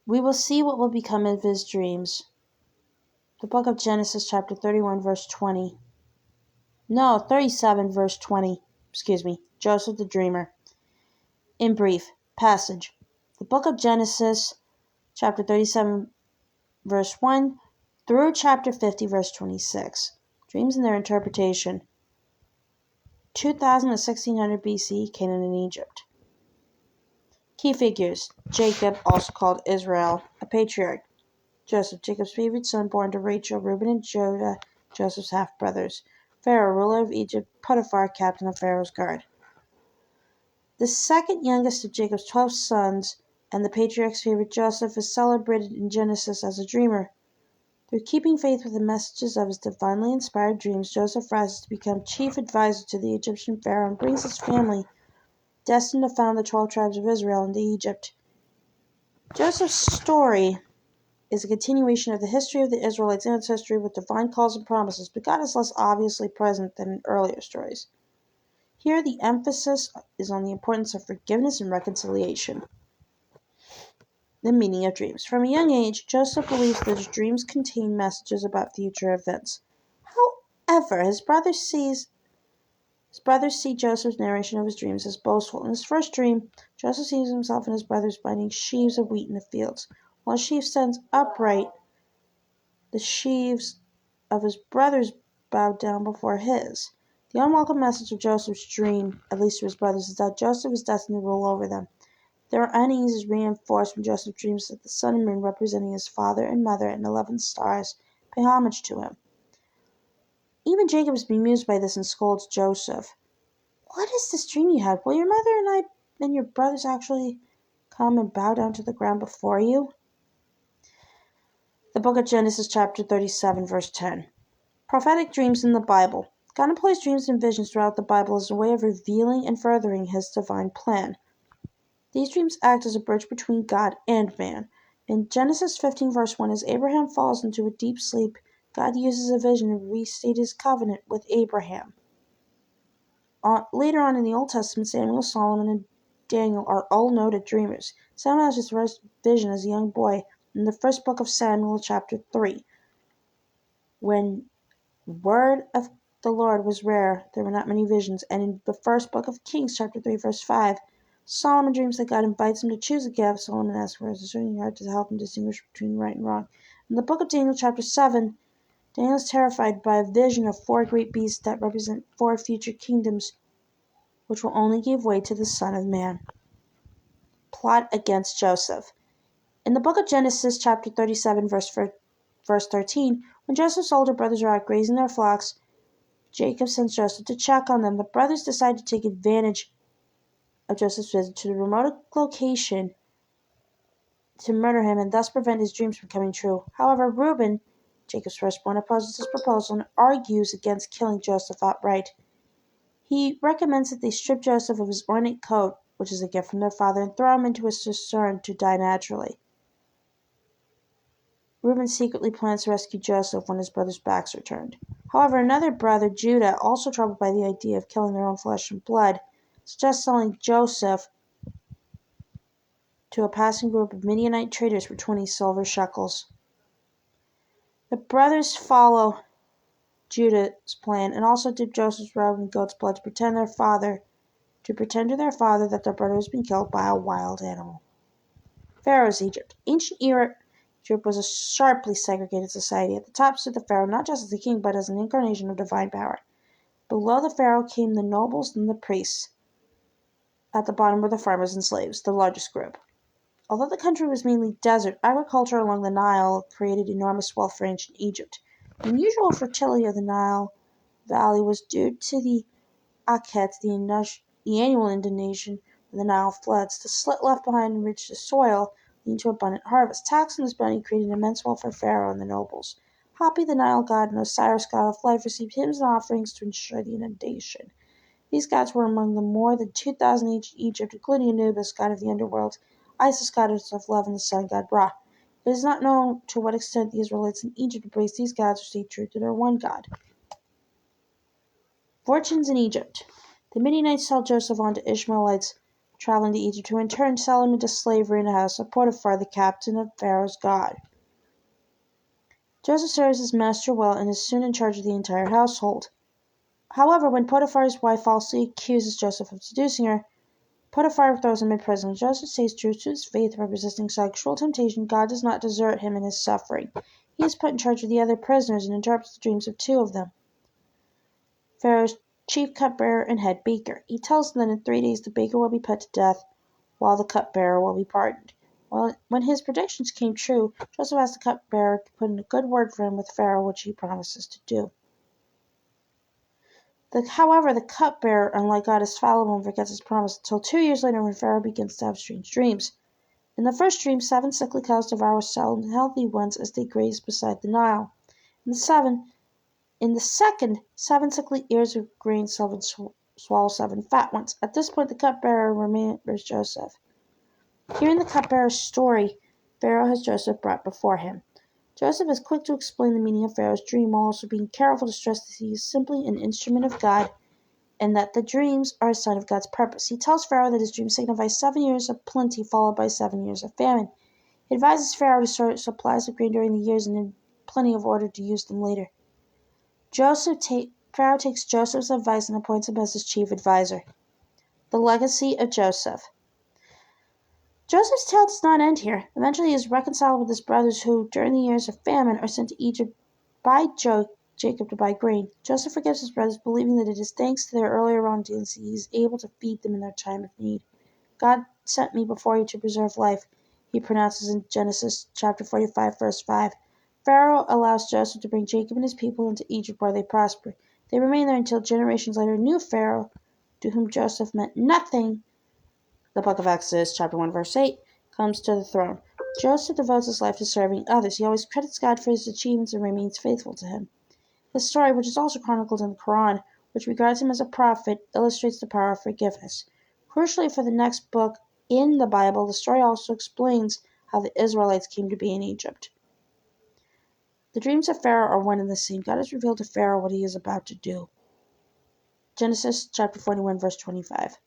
We will see what will become of his dreams. The book of Genesis, chapter 31, verse 20. No, 37, verse 20. Joseph the Dreamer. In brief, passage. The book of Genesis, chapter 37, verse 1, through chapter 50, verse 26. Dreams and their interpretation. 2000 to 1600 BC, Canaan and Egypt. Key figures. Jacob, also called Israel, a patriarch. Joseph, Jacob's favorite son, born to Rachel, Reuben, and Judah, Joseph's half-brothers. Pharaoh, ruler of Egypt. Potiphar, captain of Pharaoh's guard. The second youngest of Jacob's 12 sons, and the patriarch's favorite, Joseph, is celebrated in Genesis as a dreamer. Through keeping faith with the messages of his divinely inspired dreams, Joseph rises to become chief advisor to the Egyptian pharaoh and brings his family, destined to found the 12 tribes of Israel, into Egypt. Joseph's story is a continuation of the history of the Israelites' ancestry with divine calls and promises, but God is less obviously present than in earlier stories. Here, the emphasis is on the importance of forgiveness and reconciliation. The meaning of dreams. From a young age, Joseph believes that his dreams contain messages about future events. However, his brothers see Joseph's narration of his dreams as boastful. In his first dream, Joseph sees himself and his brothers binding sheaves of wheat in the fields. While sheaf stands upright, the sheaves of his brothers bow down before his. The unwelcome message of Joseph's dream, at least to his brothers, is that Joseph is destined to rule over them. Their unease is reinforced when Joseph dreams that the sun and moon, representing his father and mother and 11 stars, pay homage to him. Even Jacob is bemused by this and scolds Joseph. What is this dream you had? Will your mother and your brothers actually come and bow down to the ground before you? The book of Genesis, chapter 37, verse 10. Prophetic dreams in the Bible. God employs dreams and visions throughout the Bible as a way of revealing and furthering his divine plan. These dreams act as a bridge between God and man. In Genesis 15, verse 1, as Abraham falls into a deep sleep, God uses a vision to restate his covenant with Abraham. Later on in the Old Testament, Samuel, Solomon, and Daniel are all noted dreamers. Samuel has his first vision as a young boy in the first book of Samuel, chapter 3. When word of the Lord was rare, there were not many visions. And in the first book of Kings, chapter 3, verse 5, Solomon dreams that God invites him to choose a gift. Solomon asks for his discerning heart to help him distinguish between right and wrong. In the book of Daniel, chapter 7, Daniel is terrified by a vision of 4 great beasts that represent 4 future kingdoms, which will only give way to the Son of Man. Plot against Joseph. In the book of Genesis, chapter 37, verse 13, when Joseph's older brothers are out grazing their flocks, Jacob sends Joseph to check on them. The brothers decide to take advantage of Joseph's visit to the remote location to murder him and thus prevent his dreams from coming true. However, Reuben, Jacob's firstborn, opposes this proposal and argues against killing Joseph outright. He recommends that they strip Joseph of his ornate coat, which is a gift from their father, and throw him into a cistern to die naturally. Reuben secretly plans to rescue Joseph when his brothers' backs are turned. However, another brother, Judah, also troubled by the idea of killing their own flesh and blood, suggests selling Joseph to a passing group of Midianite traders for 20 silver shekels. The brothers follow Judah's plan and also dip Joseph's robe in goat's blood to pretend to their father that their brother has been killed by a wild animal. Pharaoh's Egypt. Ancient Egypt was a sharply segregated society. At the top stood the pharaoh, not just as a king, but as an incarnation of divine power. Below the pharaoh came the nobles and the priests. At the bottom were the farmers and slaves, the largest group. Although the country was mainly desert, agriculture along the Nile created enormous wealth for ancient Egypt. The unusual fertility of the Nile Valley was due to the Akhet, the annual inundation when the Nile floods. The slit left behind enriched the soil, leading to abundant harvest. Tax on this bounty created immense wealth for Pharaoh and the nobles. Hapi, the Nile god, and Osiris, god of life, received hymns and offerings to ensure the inundation. These gods were among the more than 2,000 ancient Egypt, including Anubis, god of the underworld, Isis, goddess of love, and the sun god Ra. It is not known to what extent the Israelites in Egypt embraced these gods or stayed true to their one god. Fortunes in Egypt. The Midianites sold Joseph on to Ishmaelites traveling to Egypt, who in turn sell him into slavery in the house of Potiphar, the captain of Pharaoh's guard. Joseph serves his master well and is soon in charge of the entire household. However, when Potiphar's wife falsely accuses Joseph of seducing her, Potiphar throws him in prison. Joseph stays true to his faith by resisting sexual temptation. God does not desert him in his suffering. He is put in charge of the other prisoners and interprets the dreams of two of them, Pharaoh's chief cupbearer and head baker. He tells them that in 3 days the baker will be put to death, while the cupbearer will be pardoned. When his predictions came true, Joseph asked the cupbearer to put in a good word for him with Pharaoh, which he promises to do. However, the cupbearer, unlike God, is fallible and forgets his promise until 2 years later when Pharaoh begins to have strange dreams. In the first dream, 7 sickly cows devour 7 healthy ones as they graze beside the Nile. In the second, 7 sickly ears of grain swallow 7 fat ones. At this point, the cupbearer remembers Joseph. Hearing the cupbearer's story, Pharaoh has Joseph brought before him. Joseph is quick to explain the meaning of Pharaoh's dream, while also being careful to stress that he is simply an instrument of God and that the dreams are a sign of God's purpose. He tells Pharaoh that his dream signifies 7 years of plenty followed by 7 years of famine. He advises Pharaoh to store supplies of grain during the years and in plenty of order to use them later. Pharaoh takes Joseph's advice and appoints him as his chief advisor. The legacy of Joseph. Joseph's tale does not end here. Eventually he is reconciled with his brothers who, during the years of famine, are sent to Egypt by Jacob to buy grain. Joseph forgives his brothers, believing that it is thanks to their earlier wrongdoings that he is able to feed them in their time of need. God sent me before you to preserve life, he pronounces in Genesis chapter 45, verse 5. Pharaoh allows Joseph to bring Jacob and his people into Egypt where they prosper. They remain there until generations later a new Pharaoh, to whom Joseph meant nothing, the book of Exodus, chapter 1, verse 8, comes to the throne. Joseph devotes his life to serving others. He always credits God for his achievements and remains faithful to him. His story, which is also chronicled in the Quran, which regards him as a prophet, illustrates the power of forgiveness. Crucially for the next book in the Bible, the story also explains how the Israelites came to be in Egypt. The dreams of Pharaoh are one and the same. God has revealed to Pharaoh what he is about to do. Genesis chapter 41, verse 25.